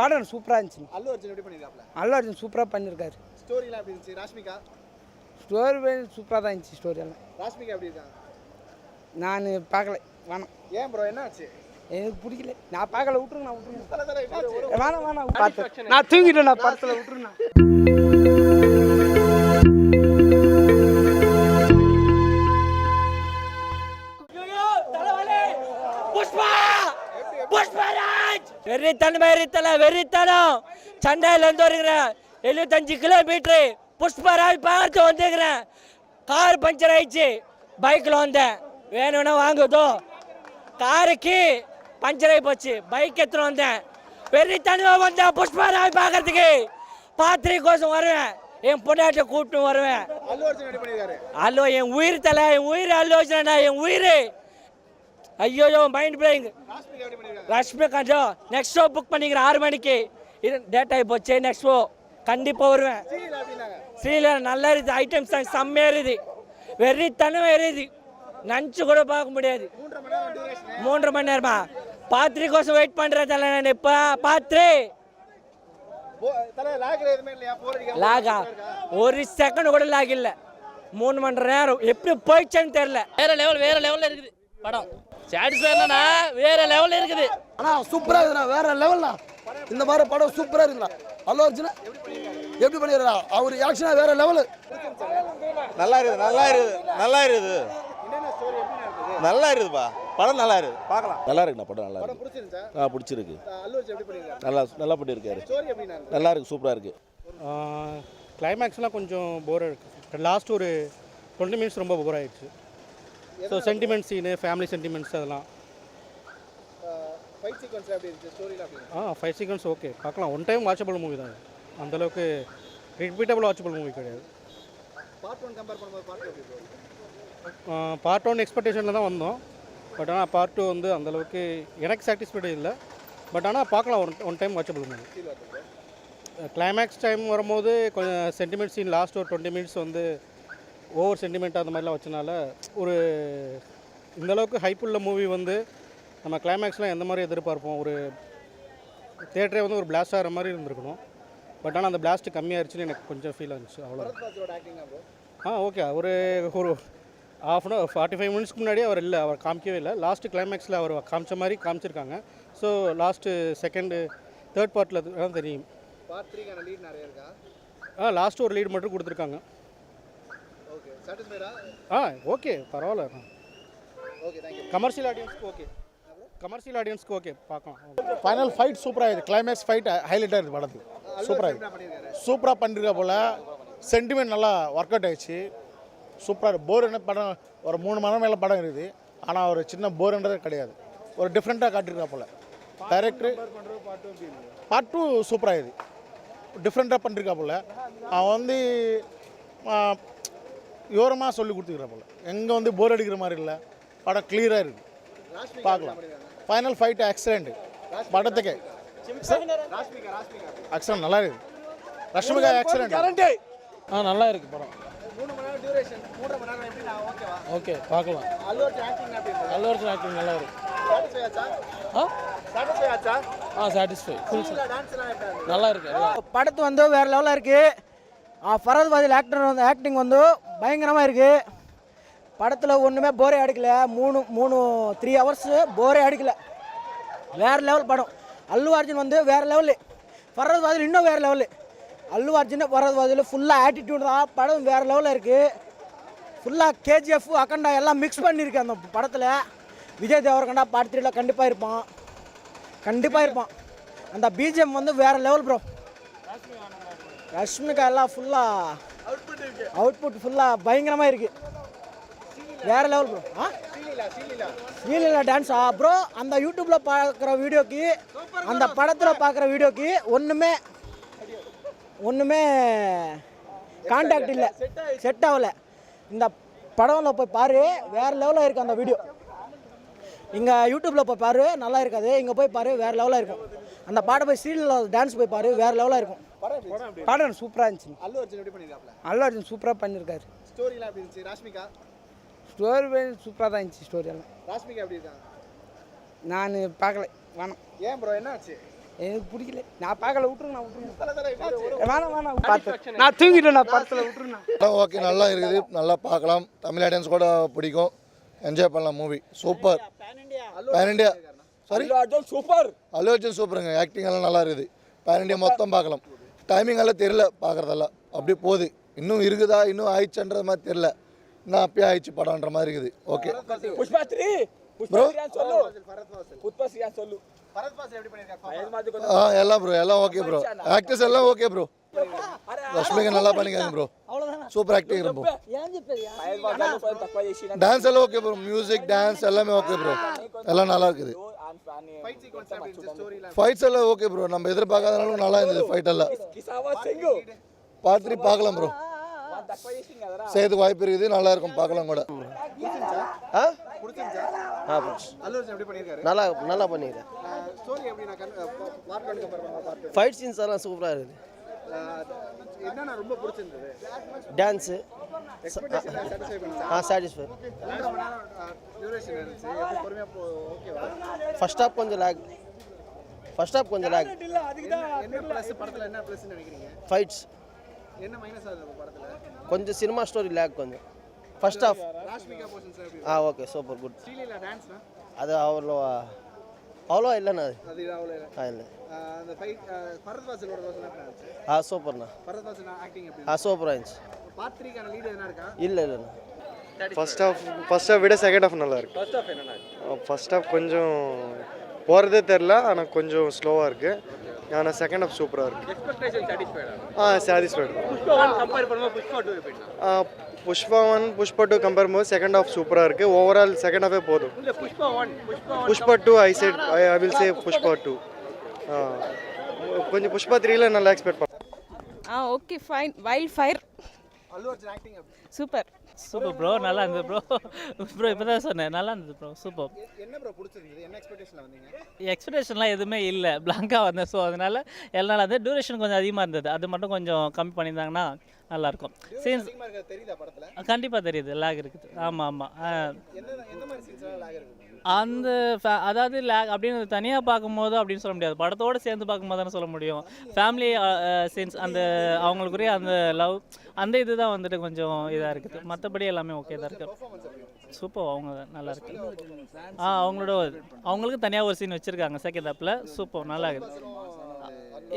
படம் சூப்பராக இருந்துச்சு. அல்லு அர்ஜுன் எப்படி பண்ணிருக்காப்ல? அல்லு அர்ஜுன் சூப்பராக பண்ணியிருக்காரு. ஸ்டோரிலாம் எப்படி இருந்துச்சு? ராஷ்மிகா ஸ்டோரி சூப்பராக தான் இருந்துச்சு. ஸ்டோரியெல்லாம் ராஷ்மிகா எப்படி இருக்காங்க? நான் பார்க்கல, வேணாம். ஏன் ப்ரோ என்ன ஆச்சு? எனக்கு பிடிக்கல, நான் பார்க்கல, விட்டுருங்க. நான் விட்டுருங்க, வேணாம் பார்த்து நான் தூங்கிட்டேன். நான் படத்தில் விட்டுருங்க. வெறித்தனம் சண்டையிலேருந்து வருகிறேன். 75 கிலோமீட்டரு புஷ்பராஜ் பார்த்து வந்துக்கிறேன். கார் பஞ்சர் ஆயிடுச்சு, பைக்கில் வந்தேன். வேணும்னா வாங்குதோ, காருக்கு பஞ்சர் ஆகி போச்சு, பைக் எடுத்துன்னு வந்தேன். வெறித்தனமாக வந்தேன் புஷ்பராஜ் பார்க்கறதுக்கு. பாத்திரை கோசம் வருவேன், என் பொண்டாட்டை கூப்பிட்டு வருவேன். அல்லோ என் உயிர் தலை, என் உயிர் அல்லு அர்ஜுனா, என் உயிர். ஐயோ mind praying. Rashmika next show book பண்ணிக்கிறேன் 6 மணிக்கு. இது டேட் ஆகி போச்சு. நெக்ஸ்ட் ஷோ கண்டிப்பாக வருவேன். ஸ்ரீலர் நல்லா இருக்குது, ஐட்டம்ஸ் தான் செம்மையாக இருக்குது. வெறித்தனமாக இருக்குது, நினச்சி கூட பார்க்க முடியாது. 3.5 மணி நேரமா பாத்திரை கோசம் வெயிட் பண்ணுறேன் தலை. நான் இப்போ பாத்திரை லாகா ஒரு செகண்ட் கூட லாக் இல்லை. 3 மணி நேரம் எப்படி போயிடுச்சேன்னு தெரியல. வேற லெவலில் இருக்குது படம். சாட்டிஸ்ஃபைனா வேற லெவலில் இருக்குது. ஆனால் சூப்பராக இருக்குண்ணா, வேற லெவல்ண்ணா. இந்த மாதிரி படம் சூப்பராக இருக்குண்ணா. அல்லு அர்ஜுனா எப்படி பண்ணிடுறா, அவர் ஆக்ஷனாக வேற லெவலு. நல்லா இருக்குது, நல்லா இருக்குது, நல்லா இருக்குது, நல்லா இருக்குதுப்பா. படம் நல்லா இருக்குது, பார்க்கலாம். நல்லா இருக்குண்ணா, படம் நல்லா இருக்கு. பிடிச்சிருக்கு. நல்லா பண்ணியிருக்காரு. நல்லா இருக்கு, சூப்பராக இருக்கு. கிளைமேக்ஸ்லாம் கொஞ்சம் போராக இருக்குது. லாஸ்ட் ஒரு 20 மினிட்ஸ் ரொம்ப போர் ஆகிடுச்சு. So sentiment scene, family sentiments அதெல்லாம். ஃபைட் சீக்வன்ஸ் ஓகே, பார்க்கலாம். ஒன் டைம் வாட்சபிள் மூவி தான். அந்தளவுக்கு ரிப்பீட்டபிள் வாட்சபிள் மூவி கிடையாது. பார்ட் 1 எக்ஸ்பெக்டேஷனில் தான் வந்தோம். பட் ஆனால் பார்ட் 2 வந்து அந்தளவுக்கு எனக்கு சாட்டிஸ்ஃபைடு இல்லை. பட் ஆனால் பார்க்கலாம், one time watchable movie. Climax time வரும்போது கொஞ்சம் சென்டிமெண்ட் சீன் லாஸ்ட் ஒரு 20 மினிட்ஸ் வந்து ஓவர் சென்டிமெண்ட் அந்த மாதிரிலாம் வச்சனால ஒரு இந்தளவுக்கு ஹைப் உள்ள மூவி வந்து நம்ம கிளைமேக்ஸ்லாம் எந்த மாதிரி எதிர்பார்ப்போம். ஒரு தேட்டரே வந்து ஒரு பிளாஸ்ட் ஆகிற மாதிரி இருந்திருக்கணும். பட் ஆனால் அந்த பிளாஸ்ட்டு கம்மியாகிடுச்சுன்னு எனக்கு கொஞ்சம் ஃபீல் ஆச்சு. அவ்வளோ ஓகே. ஒரு 45 மினிட்ஸ்க்கு முன்னாடி அவர் இல்லை, அவர் காமிக்கவே இல்லை. லாஸ்ட்டு கிளைமேக்ஸில் அவர் காமிச்ச மாதிரி காமிச்சிருக்காங்க. ஸோ லாஸ்ட்டு செகண்டு தேர்ட் பார்ட்டில் தான் தெரியும். லாஸ்ட்டு ஒரு லீட் மட்டும் கொடுத்துருக்காங்க. ஓகே, பரவாயில்ல. கமர்ஷியல் ஆடியன்ஸ்க்கு ஓகே, பார்க்கலாம். ஃபைனல் ஃபைட் சூப்பராக இருக்குது. கிளைமேக்ஸ் ஃபைட் ஹைலைட்டாக இருக்குது படத்துக்கு. சூப்பராக பண்ணிருக்கா போல். சென்டிமெண்ட் நல்லா ஒர்க் அவுட் ஆகிடுச்சு. சூப்பராக இருக்குது. போர் என்ன படம், ஒரு 3 மணி நேரம் மேலே படம் இருக்குது. ஆனால் ஒரு சின்ன போர்ன்றதே கிடையாது. ஒரு டிஃப்ரெண்ட்டாக காட்டியிருக்கா போல். டைரக்டர் பார்ட் 2 சூப்பராக இருக்குது, டிஃப்ரெண்ட்டாக பண்ணிருக்கா போல். அவன் வந்து யோரமாக சொல்லி கொடுத்துக்கிற போல். எங்கே வந்து போர் அடிக்கிற மாதிரி இல்லை, படம் கிளியராக இருக்குது, பார்க்கலாம். Final fight excellent. படத்துக்கு எக்ஸலண்ட், நல்லா இருக்குது. ரஷ்மிகா எக்ஸலண்ட். நல்லா இருக்குது படம். ஓகே, பார்க்கலாம். அல்லு அர்ஜுன் ஆக்டிங் நல்லா இருக்குது. சாட்டிஸ்ஃபை, ஃபுல் நல்லா இருக்குது. படத்து வந்து வேறு லெவலில் இருக்குது. ஃபரத் பாதில் ஆக்டிங் வந்து பயங்கரமாக இருக்குது. படத்தில் ஒன்றுமே போரே அடிக்கல. 3 ஹவர்ஸு போரே அடிக்கல. வேறு லெவல் படம். அல்லு அர்ஜுன் வந்து வேறு லெவலு, ஃபரத் பாதில் இன்னும் வேறு லெவலு. அல்லு அர்ஜுன் ஃபரத் பாதில் ஃபுல்லாக ஆட்டிடியூட் தான். படம் வேறு லெவலில் இருக்குது. ஃபுல்லாக KGF அக்கண்டா எல்லாம் மிக்ஸ் பண்ணியிருக்கு அந்த படத்தில். விஜய் தேவரகண்டா பார்ட் 3ல கண்டிப்பாக இருப்பான். அந்த BGM வந்து வேறு லெவல் ப்ரோ. ரஷ்மிகா எல்லாம் ஃபுல்லாக அவுட்புட் ஃபுல்லாக பயங்கரமாக இருக்குது. வேறு லெவல் ப்ரோ. ஸ்ரீலீலா டான்ஸா ப்ரோ? அந்த யூடியூப்பில் பார்க்குற வீடியோக்கு, அந்த படத்தில் பார்க்குற வீடியோக்கு ஒன்றுமே கான்டாக்ட் இல்லை, செட் ஆகலை. இந்த படம்ல போய் பாரு, வேறு லெவலில் இருக்குது அந்த வீடியோ. இங்கே யூடியூப்பில் போய் பாரு, நல்லா இருக்காது. இங்கே போய் பாரு, வேறு லெவலாக இருக்கும். அந்த பாட்டை போய் ஸ்ரீலீலா டான்ஸ் போய் பாரு, வேறு லெவலாக இருக்கும். படம் சூப்பராக இருந்துச்சு. அல்லு அர்ஜுன் எப்படி பண்ணிருக்காப்ல? அல்லு அர்ஜுன் சூப்பராக பண்ணியிருக்காரு. ஸ்டோரிலாம் எப்படி இருந்துச்சு? ராஷ்மிகா ஸ்டோரி சூப்பராக தான் இருந்துச்சு. ஸ்டோரியெல்லாம். ராஷ்மிகா எப்படி இருக்காங்க? நான் பார்க்கல, வேணாம். ஏன் ப்ரோ என்ன ஆச்சு? எனக்கு பிடிக்கல. நான் பார்க்கல, விட்டுருங்க. வேணாம் பார்த்தேன். நான் தூங்கிட்டேன். நான் படத்தில் விட்டுருங்க. படம் ஓகே, நல்லா இருக்குது, நல்லா பார்க்கலாம். தமிழ் ஆடியன்ஸ் கூட பிடிக்கும், என்ஜாய் பண்ணலாம். Movie super, pan India. Sorry, super. Allu Arjun சூப்பருங்க, ஆக்டிங் எல்லாம் நல்லா இருக்குது. பேன் இண்டியா மொத்தம் பார்க்கலாம். டைமிங் எல்லாம் தெரியல, பார்க்குறதெல்லாம் அப்படியே போகுது. இன்னும் இருக்குதா, இன்னும் ஆயிடுச்சுன்ற மாதிரி தெரியல. இன்னும் அப்பயே ஆயிடுச்சு படம்ன்ற மாதிரி இருக்குது. Okay Pushpa 3 bro. சொல்லு. ஃபரத் ஃபாசில் எப்படி பண்ணியிருக்காங்க? எல்லாம் ப்ரோ, எல்லாம் ஓகே ப்ரோ. ஆக்டர்ஸ் எல்லாம் ஓகே ப்ரோ. ரஷ்மிகா நல்லா பண்ணிக்காங்க bro, super acting bro. Dance எல்லாம் ஓகே ப்ரோ, மியூசிக் டான்ஸ் எல்லாமே ஓகே ப்ரோ, எல்லாம் நல்லா இருக்குது. ஃபைட் சீக்வன்ஸ் எப்படி இருந்துச்சு? ஸ்டோரிலாம் ஃபைட்ஸ் எல்லாம் ஓகே ப்ரோ, நம்ம எதிர்பார்க்காதனாலும் நல்லா இருந்தது ஃபைட் எல்லாம். பார்ட் 3 பார்க்கலாம் ப்ரோ, செய்யறதுக்கு வாய்ப்பு இருக்குது, நல்லா இருக்கும், பார்க்கலாம் கூட. பிடிச்சிருந்துச்சா? அல்லு அர்ஜுன் எப்படி பண்ணியிருக்காரு? நல்லா பண்ணிக்கிறேன். ஸ்டோரி எப்படி நான் பார்ட் 1 கம்பேர் பண்ணும்போது பார்ட் 2 ஃபைட் சீன்ஸ் எல்லாம் சூப்பராக இருக்குது. என்னன்னா ரொம்ப பிடிச்சிருந்தது? டான்ஸு எக்ஸ்பெக்டேஷன் சாட்டிஸ்ஃபை பண்ணுச்சா? சாட்டிஸ்ஃபை. 2 மணி நேரம் டியூரேஷன் இருந்துச்சு, எப்படி பொறுமையா ஓகேவா? ஃபர்ஸ்ட் ஹாஃப் கொஞ்சம் லேக். என்ன ப்ளஸ் படத்துல, என்ன ப்ளஸ்னு நினைக்கிறீங்க? ஃபைட்ஸ் என்ன மைனஸ் ஆகுது படத்துல? கொஞ்சம் சினிமா ஸ்டோரி லேக் கொஞ்சம். ஃபர்ஸ்ட் ஹாஃப் ராஷ்மிகா போர்ஷன்ஸ் எப்படி? Okay, super good. ஸ்ரீலீலா டான்ஸ்னா அது அவ்வளோவா இல்லைண்ணா அது. அது அவ்வளோ இல்லை. அந்த ஃபைட் ஃபரத் ஃபாசிலோட ரோல் என்ன இருந்துச்சு? சூப்பர்ண்ணா. ஃபரத் ஃபாசில் ஆக்டிங் எப்படி? சூப்பராக இருந்துச்சு. பார்ட் 3 கான லீட் எதனா இருக்கா? இல்லைண்ணா. ஃபர்ஸ்ட் ஹாஃப் விட செகண்ட் ஹாஃப் நல்லா இருக்கு. ஃபர்ஸ்ட் ஹாஃப் கொஞ்சம் போகிறதே தெரில, ஆனால் கொஞ்சம் ஸ்லோவாக இருக்குது. ஆனால் செகண்ட் ஹாஃப் சூப்பராக இருக்குது. சாட்டிஸ்ஃபைடு. புஷ்பா 1 புஷ்பா 2 கம்பேர் பண்ணும்போது செகண்ட் ஹாஃப் சூப்பராக இருக்குது. ஓவரால் செகண்ட் ஹாஃபே போதும். Pushpa 2 I will say Pushpa 2. கொஞ்சம் புஷ்பா 3ல நல்லா எக்ஸ்பெக்ட் பண்ணேன். Okay fine. வைல்ட் ஃபயர் அல்லு அர்ஜுன் ஆக்டிங் எப்படி? சூப்பர். சூப்பர் ப்ரோ, நல்லா இருந்தது ப்ரோ. இப்போ தான் சொன்னேன், நல்லா இருந்தது ப்ரோ, சூப்பர். என்ன ப்ரோ பிடிச்சிருந்தது? என்ன எக்ஸ்பெக்டேஷன்ல வந்தீங்க? எக்ஸ்பெக்டேஷன்லாம் எதுவுமே இல்லை, பிளாங்காக வந்தேன். ஸோ அதனால் எல்லாம் வந்து டியூரேஷன் கொஞ்சம் அதிகமாக இருந்தது, அது மட்டும் கொஞ்சம் கம்மி பண்ணியிருந்தாங்கன்னா நல்லாயிருக்கும். சீன்ஸ் அதிகமா இருக்க தெரியுதா படத்துல? கண்டிப்பாக தெரியுது, லேக் இருக்குது. ஆமாம். எந்த மாதிரி சீன்ஸ்லாம் லாக் இருக்கு? அந்த அதாவது லேக் அப்படின்னு தனியாக பார்க்கும்போது அப்படின்னு சொல்ல முடியாது, படத்தோடு சேர்ந்து பார்க்கும்போது தானே சொல்ல முடியும். ஃபேமிலி சீன்ஸ், அந்த அவங்களுக்குரிய அந்த லவ், அந்த இது தான் வந்துட்டு கொஞ்சம் இதாக இருக்குது. மற்றபடி எல்லாமே ஓகே தான் இருக்குது. சூப்பர், அவங்க நல்லா இருக்கு. அவங்களுக்கு தனியாக ஒரு சீன் வச்சுருக்காங்க செகண்ட் ஹாப்பில். சூப்பர், நல்லா இருக்குது.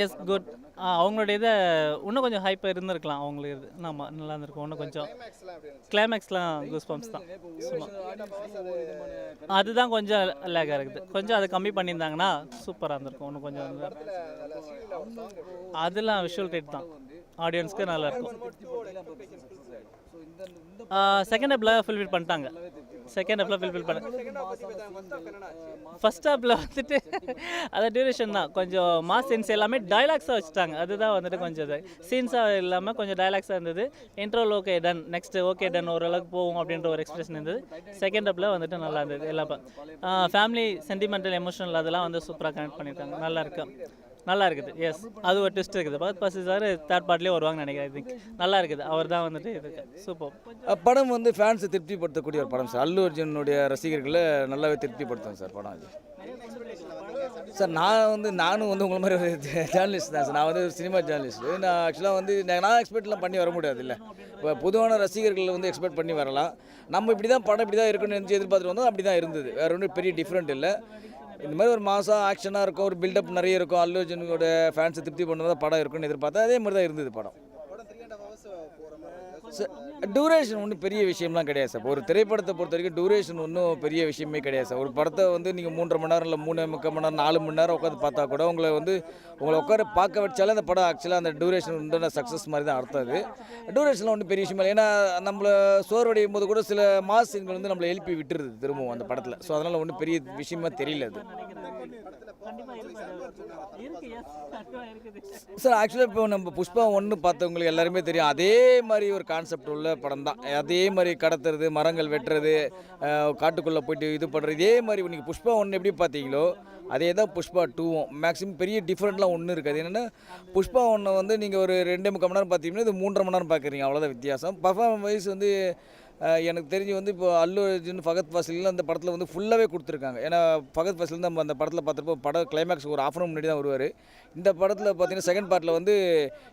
Yes good. அவங்களோட இதை இன்னும் கொஞ்சம் ஹைப்பாக இருந்திருக்கலாம் அவங்களுக்கு. இது ஆமாம், நல்லா இருந்திருக்கும். இன்னும் கொஞ்சம் கிளைமேக்ஸ்லாம் கூஸ் பம்ப்ஸ் தான். சும்மா அதுதான் கொஞ்சம் லேக்காக இருக்குது. கொஞ்சம் அதை கம்மி பண்ணியிருந்தாங்கன்னா சூப்பராக இருந்திருக்கும். இன்னும் கொஞ்சம் அதெல்லாம் விஷுவல் ரேட் தான், ஆடியன்ஸ்க்கு நல்லாயிருக்கும். செகண்ட் ஹாப்பில் ஃபுல்ஃபில் பண்ணிட்டாங்க. ஃபர்ஸ்ட் ஹாப்பில் வந்துட்டு அது டியூரேஷன் தான், கொஞ்சம் மாஸ் சீன்ஸ் எல்லாமே டைலாக்ஸாக வச்சுட்டாங்க. அதுதான் வந்துட்டு கொஞ்சம் இது சீன்ஸாக இல்லாமல் கொஞ்சம் டைலாக்ஸாக இருந்தது. இன்ட்ரோல் okay done, next okay done, ஓரளவுக்கு போகும் அப்படின்ற ஒரு எக்ஸ்பிரஷன் இருந்தது. செகண்ட் ஹாப்பில் வந்துட்டு நல்லா இருந்தது. எல்லாம் ஃபேமிலி சென்டிமெண்டல் எமோஷனல் அதெல்லாம் வந்து சூப்பராக கனெக்ட் பண்ணியிருக்காங்க. நல்லா இருக்குது. எஸ், அது ஒரு ட்விஸ்ட் இருக்குது. பகத் பாசி சார் தேர்ட் பார்ட்லேயே வருவாங்கன்னு நினைக்கிறேன். ஐ திங்க் நல்லா இருக்குது. அவர் தான் வந்துட்டு இது சூப்பர். படம் வந்து ஃபேன்ஸை திருப்திப்படுத்தக்கூடிய ஒரு படம் சார். அல்லு அர்ஜுனுடைய ரசிகர்களை நல்லாவே திருப்திப்படுத்தும் சார் படம் அது. சார் நானும் வந்து உங்களை மாதிரி ஒரு ஜேர்னலிஸ்ட் தான் சார். நான் வந்து ஒரு சினிமா ஜேர்னலிஸ்ட்டு. நான் ஆக்சுவலாக வந்து நான் எக்ஸ்பெக்ட்லாம் பண்ணி வர முடியாது இல்லை. இப்போ பொதுவான ரசிகர்கள் வந்து எக்ஸ்பெக்ட் பண்ணி வரலாம். நம்ம இப்படி தான் படம் இப்படி தான் இருக்குன்னு நினச்சி எதிர்பார்த்துட்டு வந்தோம். அப்படி தான் இருந்தது, வேறு ஒன்றும் பெரிய டிஃப்ரெண்ட் இல்லை. இந்த மாதிரி ஒரு மாதம் ஆக்ஷனாக இருக்கும், ஒரு பில்டப் நிறைய இருக்கும், அல்லு அர்ஜுனோட ஃபேன்ஸை திருப்தி பண்ணுறதா படம் இருக்குன்னு எதிர்பார்த்தா அதே மாதிரி தான் இருந்தது படம். டியூரேஷன் ஒன்றும் பெரிய விஷயம்லாம் கிடையாது சார். ஒரு திரைப்படத்தை பொறுத்த வரைக்கும் டியூரேஷன் ஒன்றும் பெரிய விஷயமே கிடையாது சார். ஒரு படத்தை வந்து நீங்கள் 3.5 மணி நேரம் இல்லை 3.25 மணி நேரம் 4 மணி நேரம் உட்காந்து பார்த்தா கூட உங்களை உட்கார பார்க்க வச்சாலே அந்த படம் ஆக்சுவலாக அந்த டியூரேஷன் உண்டான சக்ஸஸ் மாதிரி தான் அர்த்தம். அது டியூரேஷன்லாம் ஒன்றும் பெரிய விஷயம் இல்லை. ஏன்னா நம்மளை சோர்வடையும் போது கூட சில மாஸ் சீன்கள் வந்து நம்மளை எழுப்பி விட்டுருது திரும்பவும் அந்த படத்தில். ஸோ அதனால் ஒன்றும் பெரிய விஷயமா தெரியல அது சார். ஆக்சுவலாக இப்போ நம்ம புஷ்பா 1 பார்த்தவங்களுக்கு எல்லாருமே தெரியும், அதே மாதிரி ஒரு கான்செப்ட் உள்ள படம் தான். அதே மாதிரி கடத்துறது, மரங்கள் வெட்டுறது, காட்டுக்குள்ளே போயிட்டு இது பண்ணுறது, இதே மாதிரி நீங்கள் புஷ்பா 1 எப்படி பார்த்தீங்களோ அதே தான் புஷ்பா 2வும். மேக்ஸிமம் பெரிய டிஃப்ரெண்ட்லாம் ஒன்றும் இருக்காது. என்னென்னா புஷ்பா 1 வந்து நீங்கள் ஒரு 2.25 மணி நேரம் பார்த்தீங்கன்னா இது 3.5 மணி நேரம் பார்க்குறீங்க, அவ்வளோதான் வித்தியாசம். பர்ஃபார்மன்ஸ் வைஸ் வந்து எனக்கு தெரிஞ்சு வந்து இப்போ அல்லு அர்ஜுன் ஃபகத் ஃபாசில் அந்த படத்தில் வந்து ஃபுல்லாகவே கொடுத்துருக்காங்க. ஏன்னா ஃபகத் ஃபாசில் நம்ம அந்த படத்தில் பார்த்துருப்போம், படம் கிளைமேக்ஸ் ஒரு ஆஃப் முன்னாடி தான் வருவார். இந்த படத்தில் பார்த்தீங்கன்னா செகண்ட் பார்ட்டில் வந்து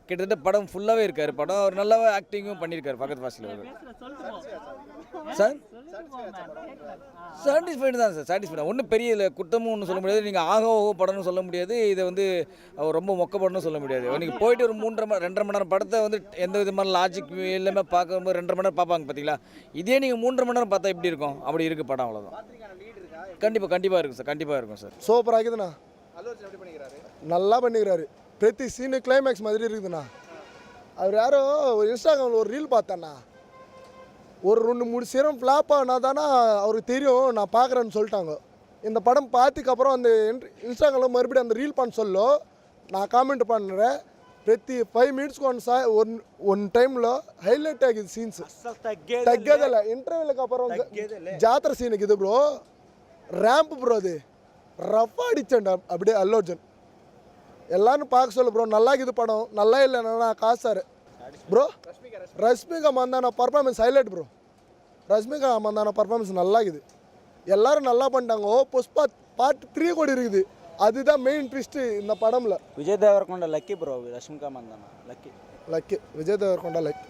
கிட்டத்தட்ட படம் ஃபுல்லாகவே இருக்கார். படம் அவர் நல்லா ஆக்டிங்கும் பண்ணியிருக்காரு ஃபகத் ஃபாசில் அவர். சார் சாட்டிஸ்ஃபைடு தான் சார், சாட்டிஸ்ஃபைடு. ஒன்றும் பெரிய இல்லை, குற்றமும் ஒன்றும் சொல்ல முடியாது. நீங்கள் ஆகோ படம்னு சொல்ல முடியாது, இதை வந்து ரொம்ப மொக்க படம்னு சொல்ல முடியாது. நீங்கள் போயிட்டு ஒரு 2.5 மணி நேரம் படத்தை வந்து எந்த விதமான லாஜிக் எல்லாமே பார்க்கும்போது 2.5 மணி நேரம் பார்ப்பாங்க பார்த்தீங்களா. இதே நீங்கள் 3.5 மணி நேரம் பார்த்தா எப்படி இருக்கும், அப்படி இருக்குது படம். அவ்வளோதான். கண்டிப்பாக இருக்கும் சார், கண்டிப்பாக இருக்கும் சார். சூப்பராக இருக்குதுண்ணா, அல்லு அர்ஜுன் எப்படி பண்ணிக்கிறாரு? நல்லா பண்ணிக்கிறாரு. பிரதி சீனு கிளைமேக்ஸ் மாதிரி இருக்குதுண்ணா. அவர் யாரோ ஒரு இன்ஸ்டாகிராமில் ஒரு ரீல் பார்த்தேண்ணா, ஒரு 2-3 சீரம் ஃப்ளாப் ஆனால் தானே அவருக்கு தெரியும் நான் பார்க்குறேன்னு சொல்லிட்டாங்க. இந்த படம் பார்த்துக்கப்புறம் அந்த இன்ஸ்டாகிராமில் மறுபடியும் அந்த ரீல் பண்ண சொல்ல நான் காமெண்ட் பண்ணுறேன். ప్రతి 5 మినిట్స్కి ஒன் டைமில் హైలైట్ ఆಗಿದೆ సీన్స్ తగ్గేదిಲ್ಲ. ఇంటర్వ్యూలకు అப்புறம் జాతర సీన్ ఇది బ్రో, ర్యాంప్ బ్రோ, அது ரஃப் அடிச்சேன்டா அப்படியே அல்லு அர்ஜுன். எல்லாரும் பார்க்க சொல்ல ப்ரோ, நல்லா இது படம். நல்லா இல்லைன்னா காசாரு bro. Rashmika Mandanna performance highlight bro. Rashmika Mandanna performance நல்லா இருக்குது. எல்லாரும் நல்லா பண்ணிட்டாங்க. புஷ்பா பார்ட் 3 கூட இருக்குது. அதுதான் மெயின் ட்விஸ்ட்டு இந்த படம்ல. Vijay Deverakonda lucky bro, Rashmika Mandanna lucky. Vijay Deverakonda lucky.